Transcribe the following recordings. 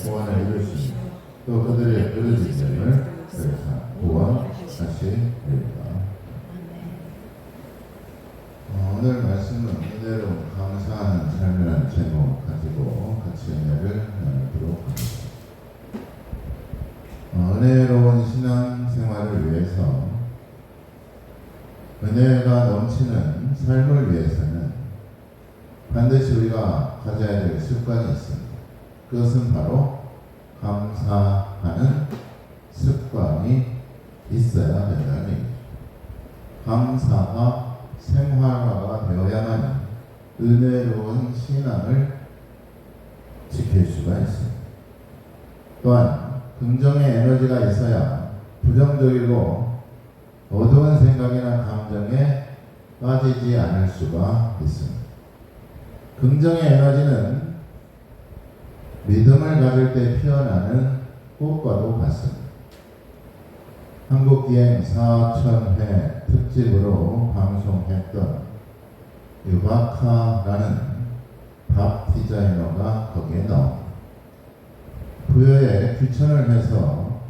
구원을 이루시니 또 그들의 부르짖음을 구원하시리라. 오늘 말씀은 은혜로 감사하는 삶이라는 제목 가지고 같이 은혜를 나누도록 합니다. 은혜로운 신앙생활을 위해서, 은혜가 넘치는 삶을 위해서는 반드시 우리가 가져야 될 습관이 있습니다. 그것은 바로 감사하는 습관이 있어야 된다는 얘기죠. 감사가 생활화가 되어야만 은혜로운 신앙을 지킬 수가 있습니다. 또한 긍정의 에너지가 있어야 부정적이고 어두운 생각이나 감정에 빠지지 않을 수가 있습니다. 긍정의 에너지는 믿음을 가질 때 피어나는 꽃과도 같습니다. 한국기행 4,000회 특집으로 방송했던 유바카라는 밥 디자이너가 거기에 나옵니다. 부여에 귀천을 해서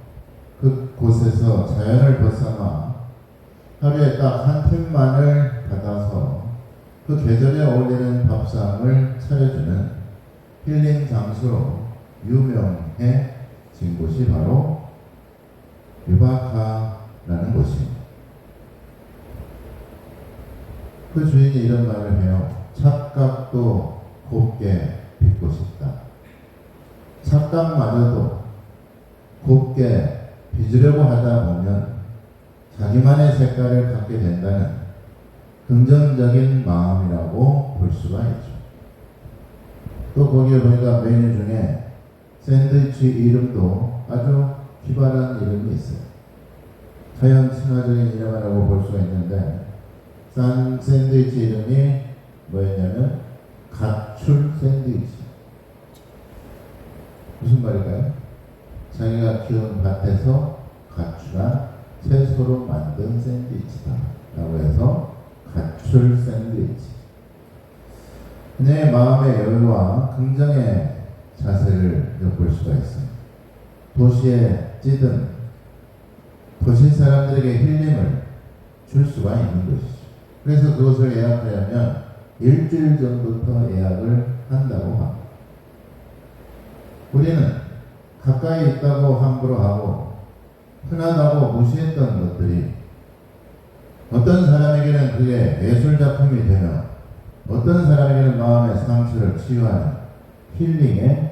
그곳에서 자연을 벗어나 하루에 딱 한 팀만을 받아서 그 계절에 어울리는 밥상을 차려주는 힐링 장소로 유명해진 곳이 바로 유바카라는 곳입니다. 그 주인이 이런 말을 해요. 착각도 곱게 빚고 싶다. 착각마저도 곱게 빚으려고 하다 보면 자기만의 색깔을 갖게 된다는 긍정적인 마음이라고 볼 수가 있죠. 또 거기에 보니까 메뉴 중에 샌드위치 이름도 아주 기발한 이름이 있어요. 자연 친화적인 이름이라고 볼 수가 있는데, 샌드위치 이름이 뭐였냐면 가출 샌드위치. 무슨 말일까요? 자기가 키운 밭에서 가출한 채소로 만든 샌드위치다 라고 해서 가출 샌드위치. 그녀의 마음의 여유와 긍정의 자세를 엿볼 수가 있습니다. 도시에 찌든 도시 사람들에게 힐링을 줄 수가 있는 것이죠. 그래서 그것을 예약하려면 일주일 전부터 예약을 한다고 합니다. 우리는 가까이 있다고 함부로 하고 흔하다고 무시했던 것들이 어떤 사람에게는 그게 예술작품이 되며 어떤 사람에게는 마음의 상처를 치유하는 힐링의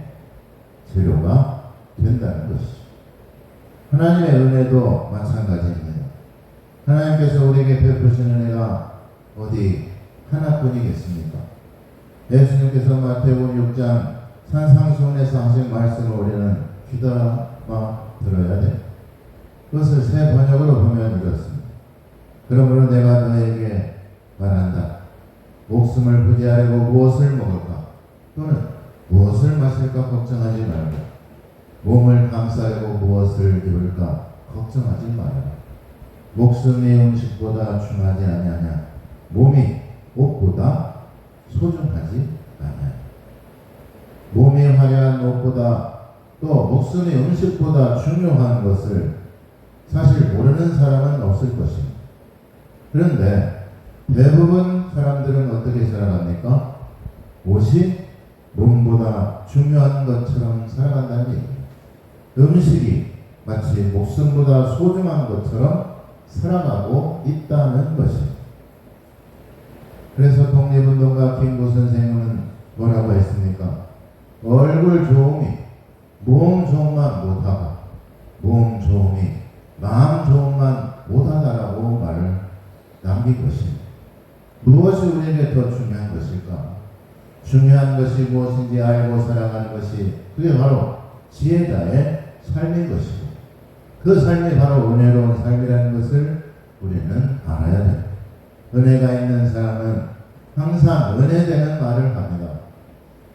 재료가 된다는 것이죠. 하나님의 은혜도 마찬가지입니다. 하나님께서 우리에게 베푸신 은혜가 어디 하나뿐이겠습니까? 예수님께서 마태복음 6장 산상수훈에서 하신 말씀을 우리는 귀담아 들어야 됩니다. 그것을 새 번역으로 보면 이렇습니다. 그러므로 내가 너에게 말한다. 목숨을 부지하려고 무엇을 먹을까? 또는 무엇을 마실까 걱정하지 말라. 몸을 감싸려고 무엇을 입을까 걱정하지 말라. 목숨이 음식보다 중하지 아니하냐. 몸이 옷보다 소중하지 않아요. 몸이 화려한 옷보다 또 목숨이 음식보다 중요한 것을 사실 모르는 사람은 없을 것입니다. 그런데 대부분 사람들은 어떻게 살아갑니까? 옷이 몸보다 중요한 것처럼 살아간다는 얘기입니다. 음식이 마치 목숨보다 소중한 것처럼 살아가고 있다는 것입니다. 그래서 독립운동가 김구 선생은 뭐라고 했습니까? 얼굴 좋음이 몸 좋음만 못하고 몸 좋음이 마음 좋음만 못하다라고 말을 남긴 것입니다. 무엇이 우리에게 더 중요한 것일까? 중요한 것이 무엇인지 알고 살아가는 것이 그게 바로 지혜자의 삶인 것이고 그 삶이 바로 은혜로운 삶이라는 것을 우리는 알아야 됩니다. 은혜가 있는 사람은 항상 은혜되는 말을 합니다.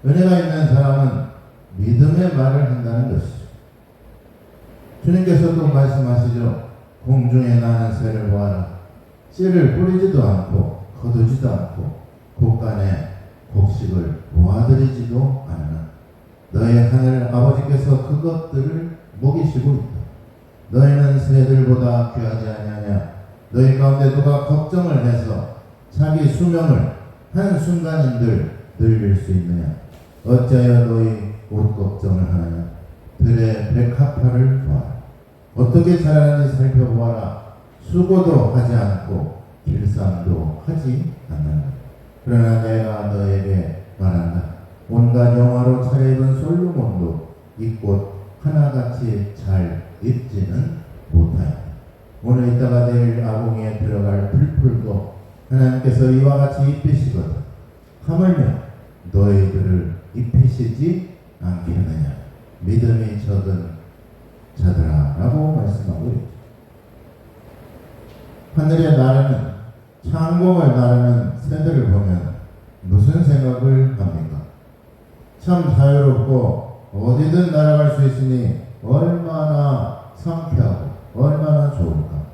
은혜가 있는 사람은 믿음의 말을 한다는 것이죠. 주님께서도 말씀하시죠. 공중에 나는 새를 보아라. 씨를 뿌리지도 않고 거두지도 않고 곡간에 곡식을 모아들이지도 않으나 너의 하늘 아버지께서 그것들을 먹이시고 있다. 너희는 새들보다 귀하지 아니하냐. 너희 가운데 누가 걱정을 해서 자기 수명을 한순간인들 늘릴 수 있느냐. 어찌하여 너희 옷 걱정을 하느냐. 들의 백합화를 보아라. 어떻게 자라는지 살펴보아라. 수고도 하지 않고 길쌈도 하지 않는다. 그러나 내가 너에게 말한다. 온갖 영화로 차려입은 솔로몬도 이 꽃 하나같이 잘 입지는 못하였다. 오늘 있다가 내일 아궁이에 들어갈 풀풀도 하나님께서 이와 같이 입히시거든. 하물며 너희들을 입히시지 않겠느냐. 믿음이 적은 자들아 라고 말씀하고 있죠. 하늘에 나르는 창공을 나르는 새들을 보면 무슨 생각을 합니까? 참 자유롭고 어디든 날아갈 수 있으니 얼마나 상쾌하고 얼마나 좋을까.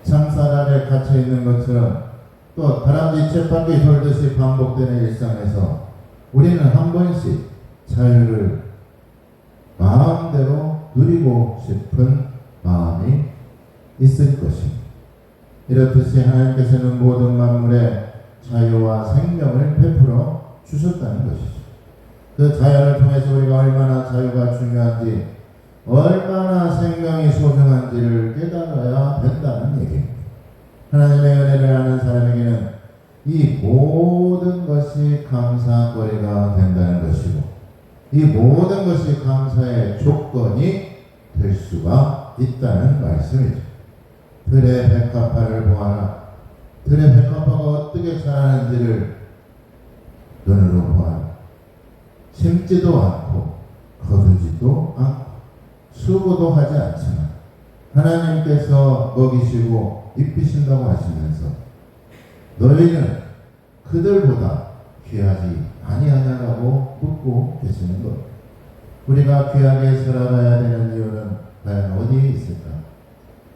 창살 아래 갇혀 있는 것처럼 또 다람쥐 쳇바퀴 돌듯이 반복되는 일상에서 우리는 한 번씩 자유를 마음대로 누리고 싶은 마음이 있을 것입니다. 이렇듯이 하나님께서는 모든 만물에 자유와 생명을 베풀어 주셨다는 것이죠. 그 자유를 통해서 우리가 얼마나 자유가 중요한지, 얼마나 생명이 소중한지를 깨달아야 된다는 얘기입니다. 하나님의 은혜를 아는 사람에게는 이 모든 것이 감사거리가 된다는 것이고, 이 모든 것이 감사의 조건이 될 수가 있다는 말씀이죠. 들의 백합화를 보아라. 들의 백합화가 어떻게 자라는지를 눈으로 보아라. 심지도 않고 거두지도 않고 수고도 하지 않지만 하나님께서 먹이시고 입히신다고 하시면서 너희는 그들보다 귀하지 아니하냐라고 묻고 계시는 것. 우리가 귀하게 살아가야 되는 이유는 과연 어디에 있을까?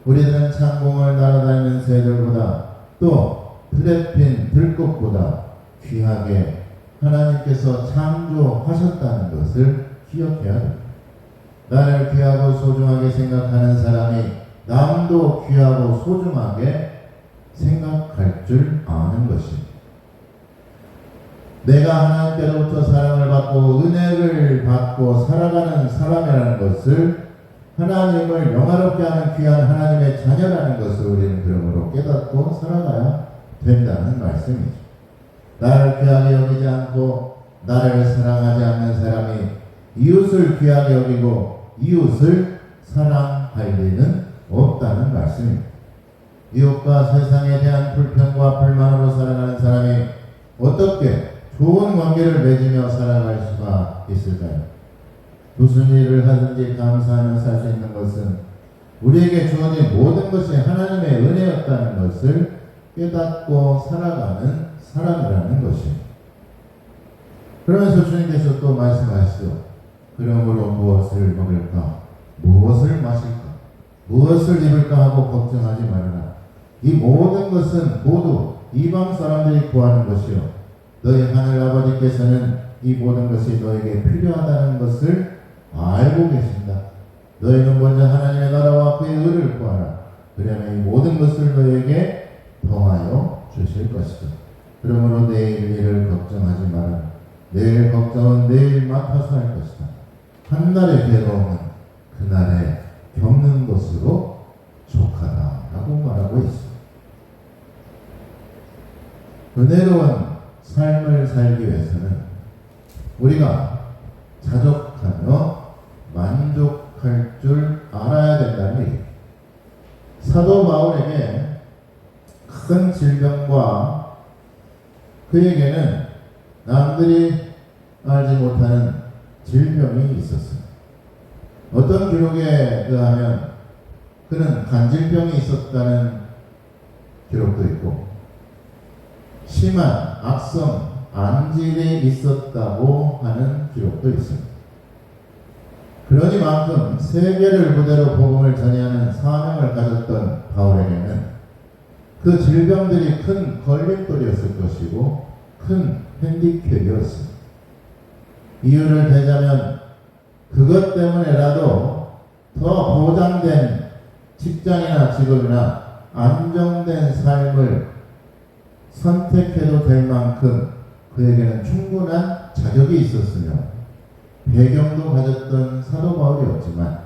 우리들은 창공을 날아다니는 새들보다 또 들에 핀 들꽃보다 귀하게 하나님께서 창조하셨다는 것을 기억해야 됩니다. 나를 귀하고 소중하게 생각하는 사람이 남도 귀하고 소중하게 생각할 줄 아는 것입니다. 내가 하나님께로부터 사랑을 받고 은혜를 받고 살아가는 사람이라는 것을, 하나님을 영화롭게 하는 귀한 하나님의 자녀라는 것을 우리는 그러므로 깨닫고 살아가야 된다는 말씀이죠. 나를 귀하게 여기지 않고 나를 사랑하지 않는 사람이 이웃을 귀하게 여기고 이웃을 사랑할 리는 없다는 말씀입니다. 이웃과 세상에 대한 불평과 불만으로 살아가는 사람이 어떻게 좋은 관계를 맺으며 살아갈 수가 있을까요? 무슨 일을 하든지 감사하며 살 수 있는 것은 우리에게 주어진 모든 것이 하나님의 은혜였다는 것을 깨닫고 살아가는 사람이라는 것입니다. 그러면서 주님께서 또 말씀하시죠. 그러므로 무엇을 먹을까? 무엇을 마실까? 무엇을 입을까 하고 걱정하지 말아라. 이 모든 것은 모두 이방 사람들이 구하는 것이요. 너희 하늘 아버지께서는 이 모든 것이 너에게 필요하다는 것을 알고 계신다. 너희는 먼저 하나님의 나라와 그의 의를 구하라. 그러면 이 모든 것을 너에게 더하여 주실 것이다. 그러므로 내일 일을 걱정하지 마라. 내일 걱정은 내일 맡아서 할 것이다. 한날의 괴로움은 그날에 겪는 것으로 족하다라고 말하고 있습니다. 은혜로운 삶을 살기 위해서는 우리가 자족하며 만족할 줄 알아야 된다는 얘기입니다. 사도 바울에게 큰 질병과 그에게는 남들이 알지 못하는 질병이 있었습니다. 어떤 기록에 의하면 그는 간질병이 있었다는 기록도 있고 심한 악성 안질이 있었다고 하는 기록도 있습니다. 그러니만큼 세계를 무대로 복음을 전해하는 사명을 가졌던 바울에게는 그 질병들이 큰 걸림돌이었을 것이고 큰 핸디캡이었습니다. 이유를 대자면 그것 때문에라도 더 보장된 직장이나 직업이나 안정된 삶을 선택해도 될 만큼 그에게는 충분한 자격이 있었으며 배경도 가졌던 사도 바울이었지만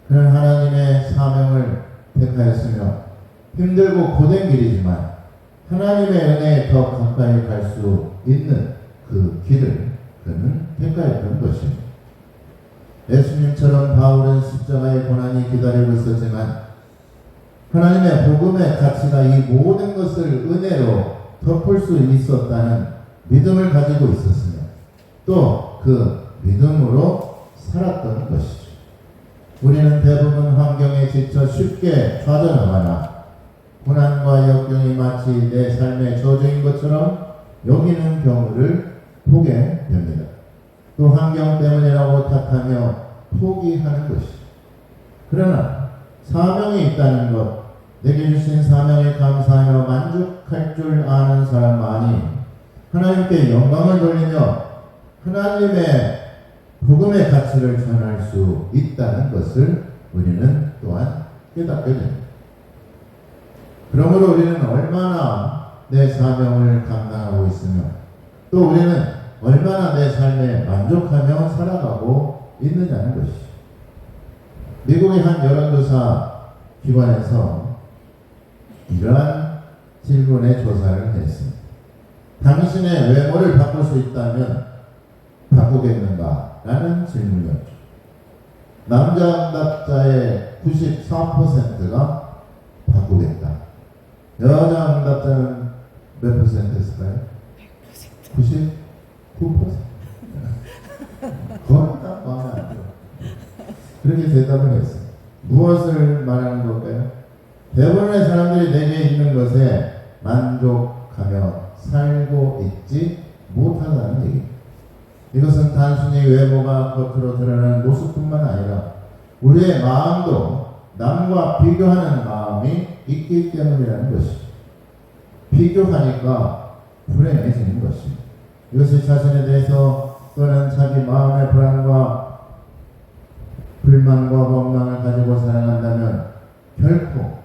그는 하나님의 사명을 택하였으며 힘들고 고된 길이지만 하나님의 은혜에 더 가까이 갈 수 있는 그 길을 그는 택하였던 것입니다. 예수님처럼 바울은 십자가의 고난이 기다리고 있었지만 하나님의 복음의 가치가 이 모든 것을 은혜로 덮을 수 있었다는 믿음을 가지고 있었으며 또 그 믿음으로 살았던 것이죠. 우리는 대부분 환경에 지쳐 쉽게 좌절하거나 고난과 역경이 마치 내 삶의 저주인 것처럼 여기는 경우를 보게 됩니다. 또 환경 때문이라고 탓하며 포기하는 것이죠. 그러나 사명이 있다는 것, 내게 주신 사명에 감사하며 만족할 줄 아는 사람만이 하나님께 영광을 돌리며 하나님의 복음의 가치를 전할 수 있다는 것을 우리는 또한 깨닫게 됩니다. 그러므로 우리는 얼마나 내 사명을 감당하고 있으며 또 우리는 얼마나 내 삶에 만족하며 살아가고 있느냐는 것이죠. 미국의 한 여론조사 기관에서 이러한 질문의 조사를 했습니다. 당신의 외모를 바꿀 수 있다면 바꾸겠는가? 라는 질문이었죠. 남자 응답자의 94%가 바꾸겠다. 여자 응답자는 몇 퍼센트였을까요? 99%. 그건 딱 마음에 안 들어. 그렇게 대답을 했어요. 무엇을 말하는 걸까요? 대부분의 사람들이 내게 있는 것에 만족하며 살고 있지 못하다는 얘기입니다. 이것은 단순히 외모가 겉으로 드러나는 모습뿐만 아니라 우리의 마음도 남과 비교하는 마음이 있기 때문이라는 것이죠. 비교하니까 불행해지는 것입니다. 이것이 자신에 대해서 또는 자기 마음의 불안과 불만과 원망을 가지고 살아간다면 결코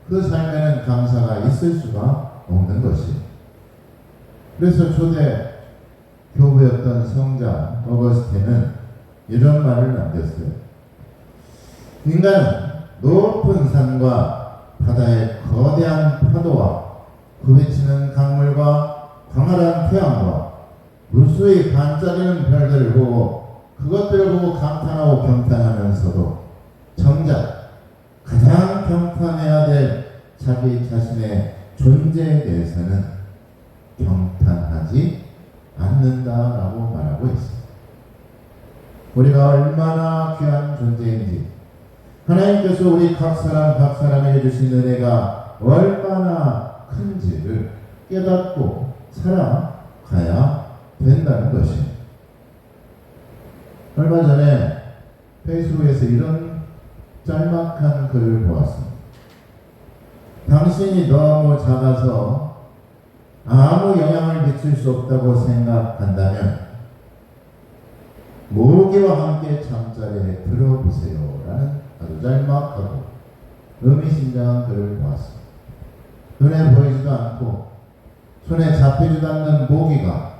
그 삶에는 감사가 있을 수가 없는 것입니다. 그래서 초대 교부였던 성자 어거스틴은 이런 말을 남겼어요. 인간은 높은 산과 바다의 거대한 파도와 부비치는 강물과 광활한 태양과 무수히 반짝이는 별들을 보고 그것들을 보고 감탄하고 경탄하면서도 정작 가장 경탄해야 될 자기 자신의 존재에 대해서는 경탄하지 않는다라고 말하고 있습니다. 우리가 얼마나 귀한 존재인지 하나님께서 우리 각 사람에게 주신 은혜가 얼마나 큰지를 깨닫고 살아가야 된다는 것입니다. 얼마 전에 페이스북에서 이런 짤막한 글을 보았습니다. 당신이 너무 작아서 아무 영향을 미칠 수 없다고 생각한다면 모기와 함께 잠자리에 들어보세요 라는 아주 짤막하고 의미심장한 글을 보았습니다. 눈에 보이지도 않고 손에 잡히지도 않는 모기가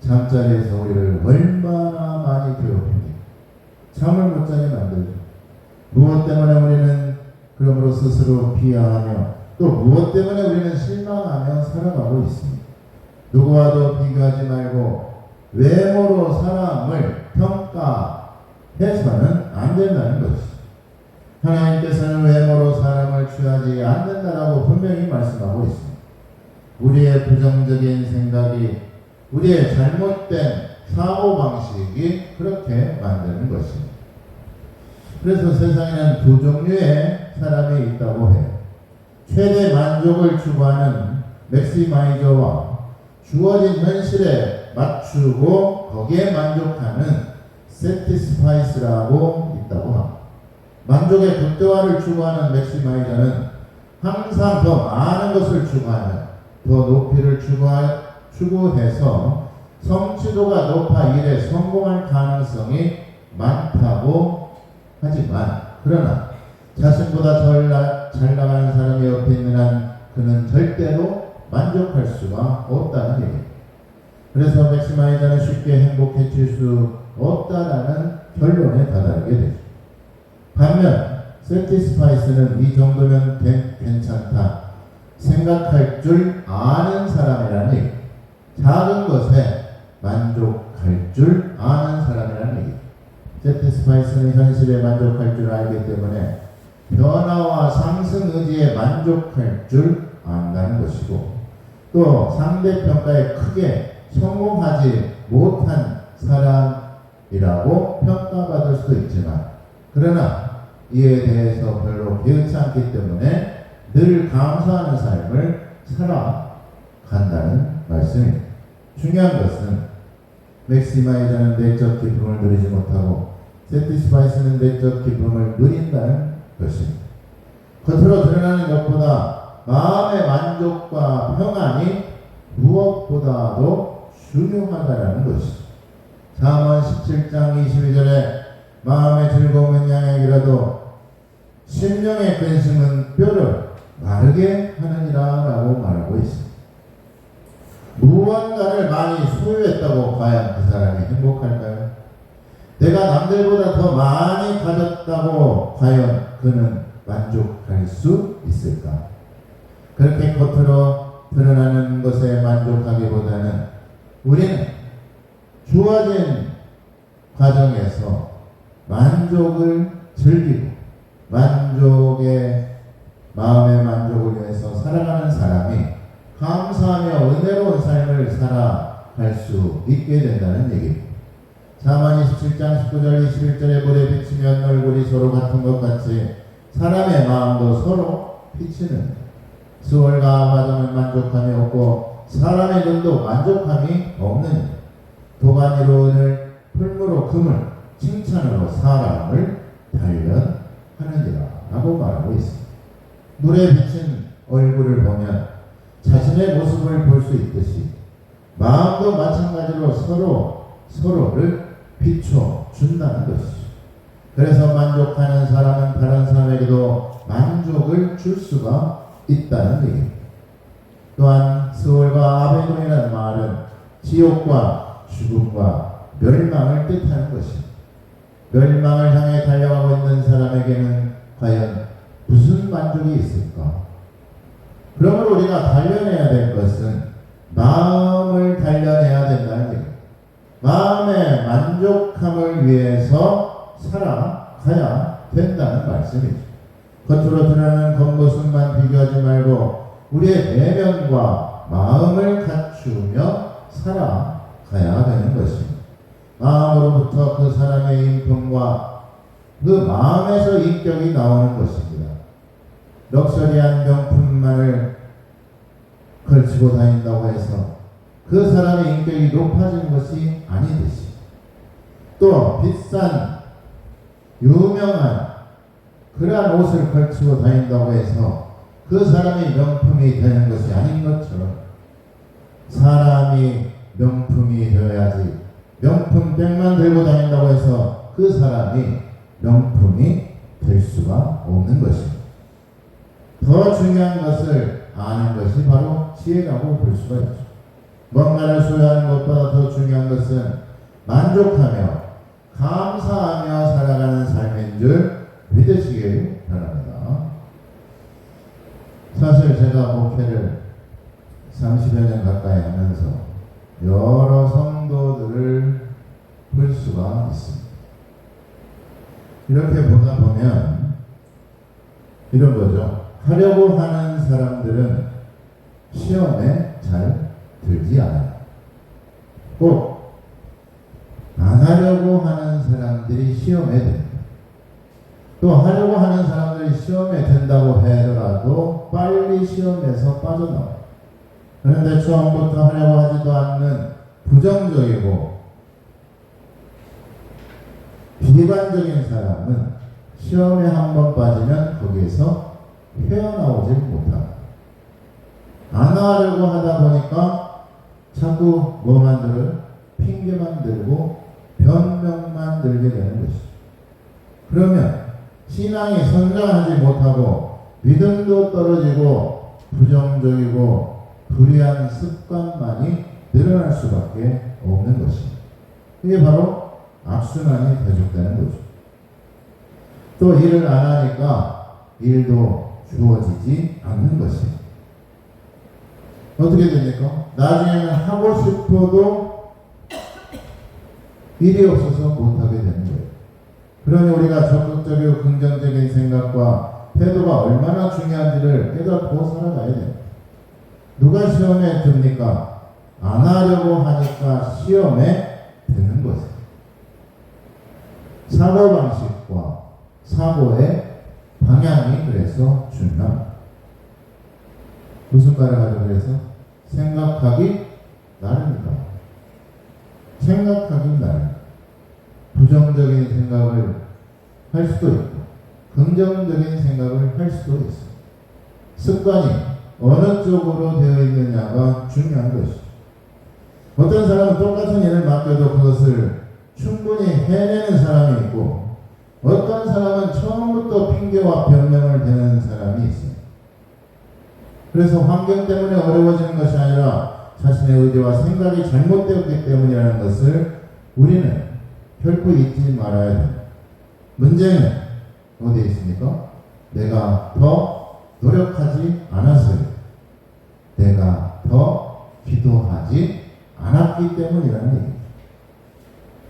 잠자리에서 우리를 얼마나 많이 괴롭힙니까? 잠을 못 자게 만들죠. 무엇 때문에 우리는 그러므로 스스로 비하하며 또 무엇 때문에 우리는 실망하며 살아가고 있습니다. 누구와도 비교하지 말고 외모로 사람을 평가해서는 안 된다는 것이죠. 하나님께서는 외모로 사람을 취하지 않는다라고 분명히 말씀하고 있습니다. 우리의 부정적인 생각이 우리의 잘못된 사고방식이 그렇게 만드는 것입니다. 그래서 세상에는 두 종류의 사람이 있다고 해요. 최대 만족을 추구하는 맥시마이저와 주어진 현실에 맞추고 거기에 만족하는 세티스파이스라고 있다고 합니다. 만족의 극대화를 추구하는 맥시마이저는 항상 더 많은 것을 추구하며 더 높이를 추구해서 성취도가 높아 일에 성공할 가능성이 많다고 하지만, 그러나 자신보다 잘 나가는 사람이 옆에 있는 한 그는 절대로 만족할 수가 없다는 얘기입니다. 그래서 맥시마이저는 쉽게 행복해질 수 없다라는 결론에 다다르게 되죠. 반면 세티스파이스는 이 정도면 괜찮다 생각할 줄 아는 사람이라는 얘기, 작은 것에 만족할 줄 아는 사람이라는 얘기. 세티스파이스는 현실에 만족할 줄 알기 때문에 변화와 상승 의지에 만족할 줄 안다는 것이고, 또 상대평가에 크게 성공하지 못한 사람이라고 평가받을 수도 있지만, 그러나 이에 대해서 별로 개의치 않기 때문에 늘 감사하는 삶을 살아간다는 말씀입니다. 중요한 것은 맥시마이저는 내적 기쁨을 누리지 못하고 세티스파이스는 내적 기쁨을 누린다는 것입니다. 겉으로 드러나는 것보다 마음의 만족과 평안이 무엇보다도 중요하다는 것이죠. 잠언 17장 22절에 마음의 즐거움은 양에게라도 심령의 근심은 뼈를 마르게 하느니라 라고 말하고 있습니다. 무언가를 많이 소유했다고 과연 그 사람이 행복할까요? 내가 남들보다 더 많이 가졌다고 과연 그는 만족할 수 있을까? 그렇게 겉으로 드러나는 것에 만족하기보다는 우리는 주어진 과정에서 만족을 즐기고 마음의 만족을 위해서 살아가는 사람이 감사하며 은혜로운 삶을 살아갈 수 있게 된다는 얘기입니다. 잠언 27장 19절 21절에 물에 비치면 얼굴이 서로 같은 것 같이 사람의 마음도 서로 비치는, 수월과 마정은 만족함이 없고 사람의 눈도 만족함이 없는, 도가니로 은을 풀무로 금을 칭찬으로 사람을 단련하느니라 라고 말하고 있습니다. 물에 비친 얼굴을 보면 자신의 모습을 볼 수 있듯이 마음도 마찬가지로 서로를 비춰준다는 것이죠. 그래서 만족하는 사람은 다른 사람에게도 만족을 줄 수가 있다는 얘기입니다. 또한 스올과 아베돔이라는 말은 지옥과 죽음과 멸망을 뜻하는 것입니다. 멸망을 향해 달려가고 있는 사람에게는 과연 무슨 만족이 있을까? 그러므로 우리가 단련해야 될 것은 마음을 단련해야 된다는 얘기입니다. 마음의 만족함을 위해서 살아가야 된다는 말씀이죠. 겉으로 드러나는 겉모습만 비교하지 말고 우리의 내면과 마음을 갖추며 살아가야 되는 것입니다. 마음으로부터 그 사람의 인품과 그 마음에서 인격이 나오는 것입니다. 럭셔리한 명품만을 걸치고 다닌다고 해서 그 사람의 인격이 높아진 것이 아니듯이, 또 비싼 유명한 그러한 옷을 걸치고 다닌다고 해서 그 사람이 명품이 되는 것이 아닌 것처럼, 사람이 명품이 되어야지 명품 백만 들고 다닌다고 해서 그 사람이 명품이 될 수가 없는 것입니다. 더 중요한 것을 아는 것이 바로 지혜라고 볼 수가 있죠. 뭔가를 소유하는 것보다 더 중요한 것은 만족하며 감사하며 살아가는 삶인 줄 믿으시길 바랍니다. 사실 제가 목회를 30여 년 가까이 하면서 여러 성도들을 볼 수가 있습니다. 이렇게 보다 보면 이런 거죠. 하려고 하는 사람들은 시험에 잘 들지 않아요. 꼭 안 하려고 하는 사람들이 시험에 듭니다. 또 하려고 하는 사람들이 시험에 든다고 하더라도 빨리 시험에서 빠져나와요. 그런데 처음부터 하려고 하지도 않는 부정적이고 비관적인 사람은 시험에 한번 빠지면 거기에서 헤어나오지 못합니다. 안 하려고 하다 보니까 자꾸 뭐 만들어요? 핑계만 들고 변명만 들게 되는 것이죠. 그러면 신앙이 성장하지 못하고 믿음도 떨어지고 부정적이고 불의한 습관만이 늘어날 수밖에 없는 것입니다. 이게 바로 악순환이 계속되는 거죠. 또 일을 안 하니까 일도 주어지지 않는 것입니다. 어떻게 됩니까? 나중에는 하고 싶어도 일이 없어서 못하게 되는 거예요. 그러니 우리가 적극적이고 긍정적인 생각과 태도가 얼마나 중요한지를 깨닫고 살아가야 됩니다. 누가 시험에 듭니까? 안 하려고 하니까 시험에 드는 것입니다. 사고방식과 사고의 방향이 그래서 중요합니다. 무슨 말을 하죠? 그래서 생각하기 나름이다. 생각하기 나름. 부정적인 생각을 할 수도 있고 긍정적인 생각을 할 수도 있습니다. 습관이 어느 쪽으로 되어 있느냐가 중요한 것이죠. 어떤 사람은 똑같은 일을 맡겨도 그것을 충분히 해내는 사람이 있고 어떤 사람은 처음부터 핑계와 변명을 대는 사람이 있습니다. 그래서 환경 때문에 어려워지는 것이 아니라 자신의 의지와 생각이 잘못되었기 때문이라는 것을 우리는 결코 잊지 말아야 됩니다. 문제는 어디에 있습니까? 내가 더 노력하지 않았어요. 내가 더 기도하지 않았기 때문이라는 얘기입니다.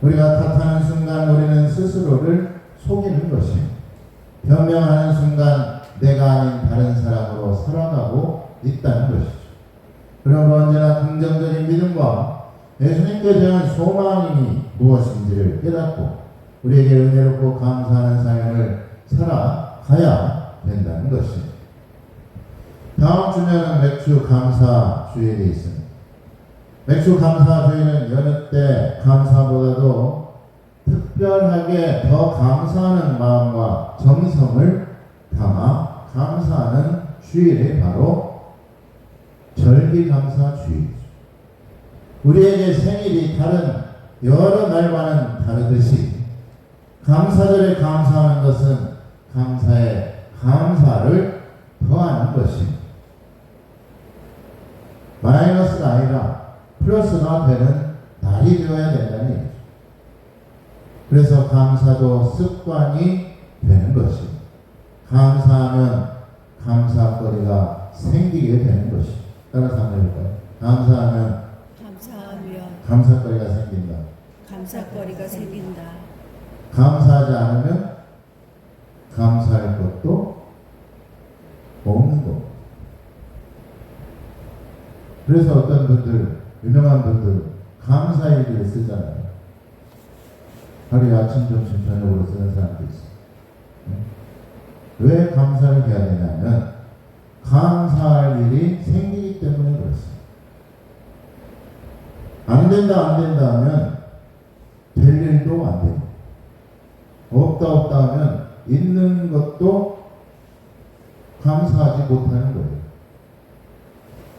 우리가 탓하는 순간 우리는 스스로를 속이는 것입니다. 변명하는 순간 내가 아닌 다른 사람으로 살아가고 있다는 것이죠. 그러므로 언제나 긍정적인 믿음과 예수님께 대한 소망이 무엇인지를 깨닫고 우리에게 은혜롭고 감사하는 삶을 살아가야 된다는 것입니다. 다음 주면은 맥주 감사 주일이 있습니다. 맥주 감사 주일은 여느 때 감사보다도 특별하게 더 감사하는 마음과 정성을 담아 감사하는 주일이 바로 절기감사 주일이죠. 우리에게 생일이 다른 여러 날과는 다르듯이 감사절에 감사하는 것은 감사에 감사를 더하는 것입니다. 마이너스가 아니라 플러스가 되는 날이 되어야 된다는 얘기죠. 그래서 감사도 습관이 되는 것입니다. 감사하면 감사거리가 생기게 되는 것입니다. 따라서 한번 해볼까요? 감사하면 감사거리가 생긴다. 감사거리가 생긴다. 감사하지 않으면 감사할 것도 없는 것. 그래서 어떤 분들, 유명한 분들 감사일기를 쓰잖아요. 하루에 아침, 점심, 저녁으로 쓰는 사람도 있어요. 왜 감사를 해야 되냐면 감사할 일이 생기기 때문에 그렇습니다. 안 된다 하면 될 일도 안 됩니다. 없다 하면 있는 것도 감사하지 못하는 거예요.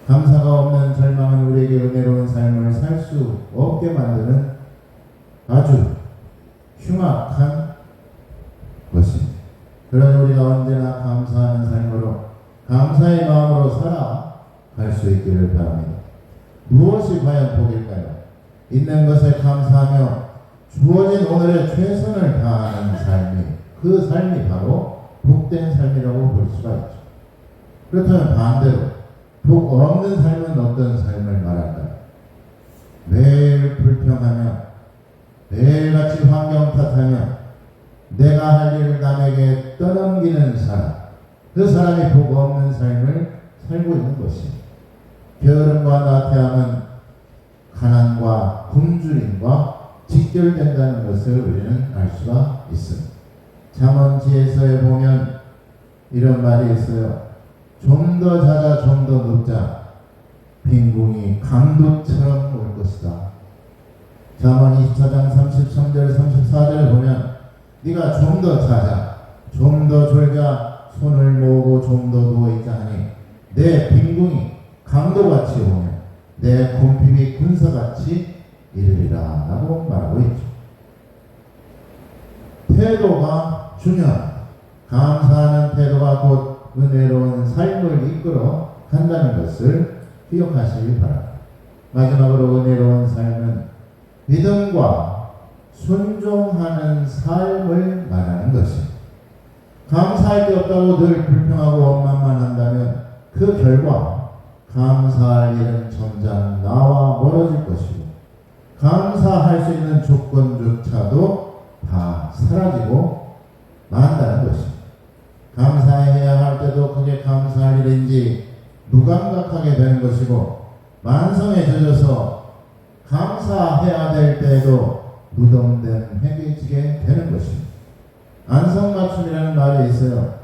감사가 없는 절망은 우리에게 은혜로운 삶을 살 수 없게 만드는 아주 흉악한 것입니다. 그러나 우리가 언제나 감사하는 삶으로 감사의 마음으로 살아갈 수 있기를 바랍니다. 무엇이 과연 복일까요? 있는 것에 감사하며 주어진 오늘의 최선을 다하는 삶이 그 삶이 바로 복된 삶이라고 볼 수가 있죠. 그렇다면 반대로 복 없는 삶은 어떤 삶을 말할까요? 매일 불평하며 매일같이 환경 탓하며 내가 할 일을 남에게 떠넘기는 사람, 그 사람이 복 없는 삶을 살고 있는 것입니다. 게으름과 나태함은 가난과 굶주림과 직결된다는 것을 우리는 알 수가 있습니다. 잠언지에서에 보면 이런 말이 있어요. 좀 더 자자, 좀 더 눕자. 빈궁이 강도처럼 올 것이다. 잠언 24장 33절 34절을 보면 네가 좀 더 자자, 좀 더 졸자, 손을 모으고 좀 더 누워있자 하니 내 빈궁이 강도같이 오며 내 곰핍이 군사같이 이르리라 라고 말하고 있죠. 태도가 중요합니다. 감사하는 태도가 곧 은혜로운 삶을 이끌어 간다는 것을 기억하시기 바랍니다. 마지막으로 은혜로운 삶은 믿음과 순종하는 삶을 말하는 것입니다. 감사할 게 없다고 늘 불평하고 원망만 한다면 그 결과 감사할 일은 점점 나와 멀어질 것이고 감사할 수 있는 조건조차도 다 사라지고 만다는 것입니다. 감사해야 할 때도 그게 감사할 일인지 무감각하게 되는 것이고 만성에 젖어서 감사해야 될 때에도 무덤덤해지게 되는 것입니다. 안성맞춤이라는 말이 있어요.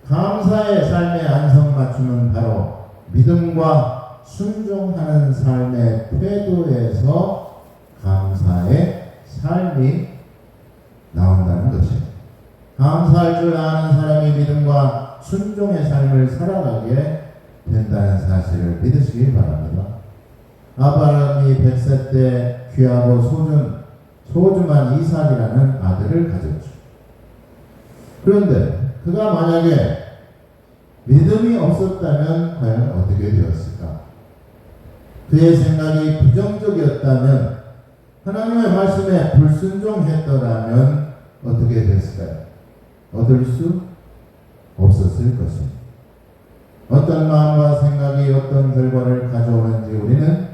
감사의 삶의 안성맞춤은 바로 믿음과 순종하는 삶의 태도에서 감사의 삶이 나온다는 것입니다. 감사할 줄 아는 사람이 믿음과 순종의 삶을 살아가게 된다는 사실을 믿으시기 바랍니다. 아브라함이 100세 때 귀하고 소중한 이삭이라는 아들을 가졌죠. 그런데 그가 만약에 믿음이 없었다면 과연 어떻게 되었을까? 그의 생각이 부정적이었다면 하나님의 말씀에 불순종했더라면 어떻게 됐을까요? 얻을 수 없었을 것입니다. 어떤 마음과 생각이 어떤 결과를 가져오는지 우리는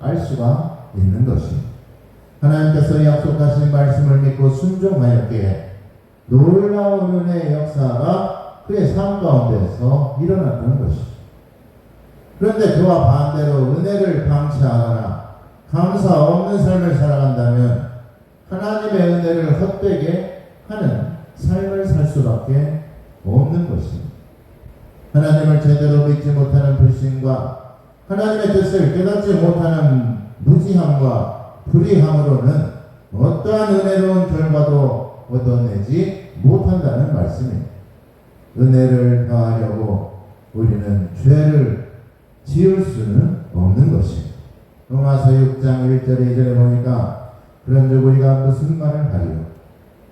알 수가 있는 것입니다. 하나님께서 약속하신 말씀을 믿고 순종하였기에 놀라운 은혜의 역사가 그의 삶 가운데서 일어났던 것이죠. 그런데 그와 반대로 은혜를 방치하거나 감사 없는 삶을 살아간다면 하나님의 은혜를 헛되게 하는 삶을 살 수밖에 없는 것입니다. 하나님을 제대로 믿지 못하는 불신과 하나님의 뜻을 깨닫지 못하는 무지함과 불의함으로는 어떠한 은혜로운 결과도 얻어내지 못한다는 말씀입니다. 은혜를 더하려고 우리는 죄를 지을 수는 없는 것입니다. 로마서 6장 1절 2절에 보니까 그런즉 우리가 무슨 말을 하리요?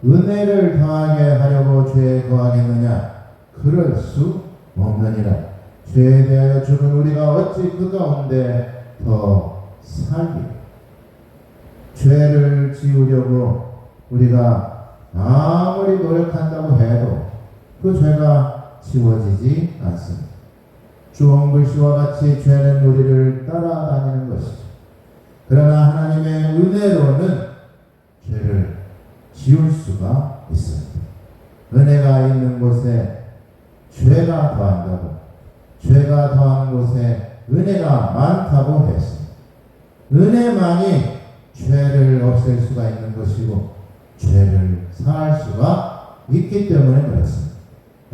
은혜를 더하게 하려고 죄에 거하겠느냐? 그럴 수 없느니라. 죄에 대하여 죽은 우리가 어찌 그 가운데 더 살리요? 죄를 지우려고 우리가 아무리 노력한다고 해도 그 죄가 지워지지 않습니다. 주홍글씨와 같이 죄는 우리를 따라다니는 것이죠. 그러나 하나님의 은혜로는 죄를 지울 수가 있습니다. 은혜가 있는 곳에 죄가 더한다고, 죄가 더한 곳에 은혜가 많다고 했습니다. 은혜만이 죄를 없앨 수가 있는 것이고 죄를 사할 수가 있기 때문에 그렇습니다.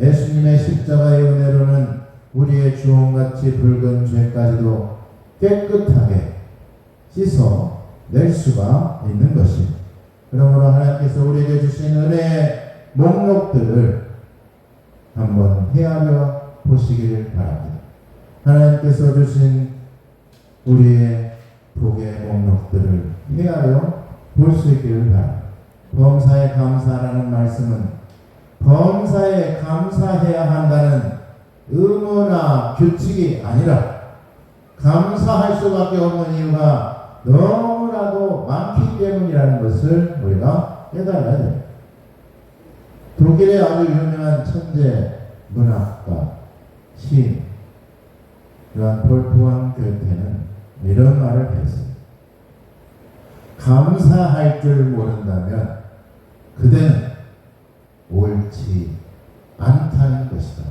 예수님의 십자가의 은혜로는 우리의 주홍같이 붉은 죄까지도 깨끗하게 씻어낼 수가 있는 것입니다. 그러므로 하나님께서 우리에게 주신 은혜의 목록들을 한번 헤아려 보시기를 바랍니다. 하나님께서 주신 우리의 복의 목록들을 헤아려 볼 수 있기를 바랍니다. 범사에 감사라는 말씀은 범사에 감사해야 한다는 의무나 규칙이 아니라 감사할 수밖에 없는 이유가 너무나도 많기 때문이라는 것을 우리가 깨달아야 됩니다. 독일의 아주 유명한 천재 문학가 시인 요한 볼프강 괴테는 이런 말을 했습니다. 감사할 줄 모른다면 그대는 옳지 않다는 것이다.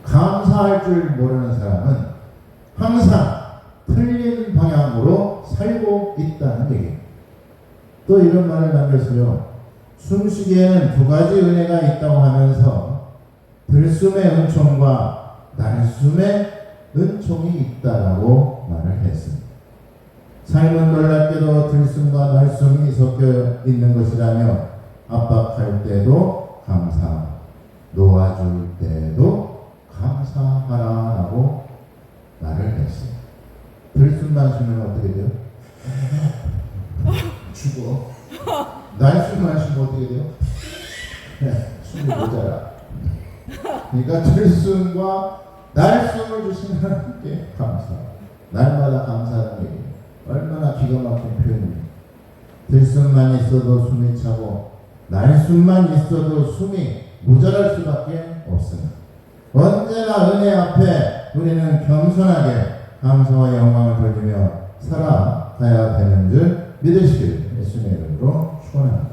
감사할 줄 모르는 사람은 항상 틀린 방향으로 살고 있다는 얘기입니다. 또 이런 말을 남겼어요. 숨쉬기에는 두 가지 은혜가 있다고 하면서 들숨의 은총과 날숨의 은총이 있다라고 말을 했습니다. 삶은 놀랍게도 들숨과 날숨이 섞여 있는 것이라며 압박할 때도 감사, 놓아줄 때도 감사하라라고 말을 했습니다. 들숨만 쉬면 어떻게 돼요? 죽어. 날숨만 쉬면 어떻게 돼요? 숨이 모자라. 그러니까 들숨과 날숨을 주신 하나님께 감사. 날마다 감사하는 얘기예요. 얼마나 기가 막힌 표현이에요. 들숨만 있어도 숨이 차고 날숨만 있어도 숨이 모자랄 수밖에 없습니다. 언제나 은혜 앞에 우리는 겸손하게 감사와 영광을 돌리며 살아가야 되는 줄 믿으시길 예수님의 이름으로 축원합니다.